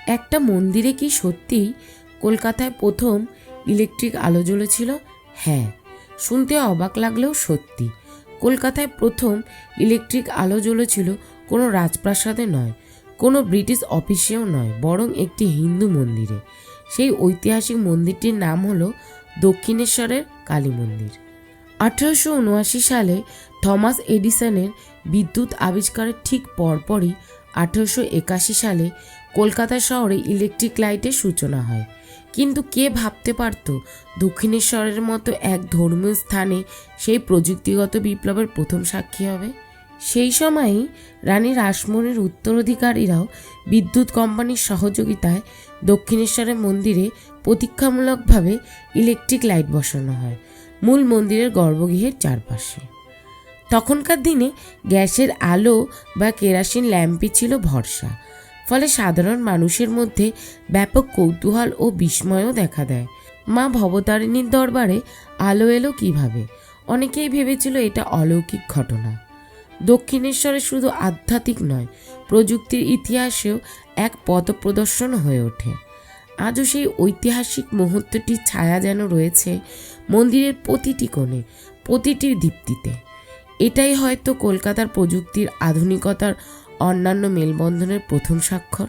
একটা মন্দিরে কি সত্যিই কলকাতায় প্রথম ইলেকট্রিক আলো জ্বলেছিল? হ্যাঁ, শুনতে অবাক লাগলেও সত্যি। কলকাতায় প্রথম ইলেকট্রিক আলো জ্বলেছিল কোনো রাজপ্রাসাদে নয়, কোনো ব্রিটিশ অফিসেও নয়, বরং একটি হিন্দু মন্দিরে। সেই ঐতিহাসিক মন্দিরটির নাম হলো দক্ষিণেশ্বরের কালী মন্দির। 1879 সালে থমাস এডিসনের বিদ্যুৎ আবিষ্কারের ঠিক পরপরই 1881 সালে কলকাতা শহরে ইলেকট্রিক লাইটের সূচনা হয়। কিন্তু কে ভাবতে পারত দক্ষিণেশ্বরের মতো এক ধর্মীয় স্থানে সেই প্রযুক্তিগত বিপ্লবের প্রথম সাক্ষী হবে? সেই সময়ই রানী রাসমণির উত্তরাধিকারীরাও বিদ্যুৎ কোম্পানির সহযোগিতায় দক্ষিণেশ্বরের মন্দিরে প্রতীক্ষামূলকভাবে ইলেকট্রিক লাইট বসানো হয় মূল মন্দিরের গর্ভগৃহের চারপাশে। তখনকার দিনে গ্যাসের আলো বা কেরাসিন ল্যাম্পই ছিল ভরসা, ফলে সাধারণ মানুষের মধ্যে ব্যাপক কৌতূহল ও বিস্ময়ও দেখা দেয়। মা ভবতারিণীর দরবারে আলো এলো কীভাবে? অনেকেই ভেবেছিল এটা অলৌকিক ঘটনা। দক্ষিণেশ্বরে শুধু আধ্যাত্মিক নয়, প্রযুক্তির ইতিহাসেও এক পথপ্রদর্শন হয়ে ওঠে। আজও সেই ঐতিহাসিক মুহূর্তটির ছায়া যেন রয়েছে মন্দিরের প্রতিটি কোণে, প্রতিটি দীপ্তিতে। এটাই হয়তো কলকাতার প্রযুক্তির আধুনিকতার অন্যান্য মেলবন্ধনের প্রথম স্বাক্ষর।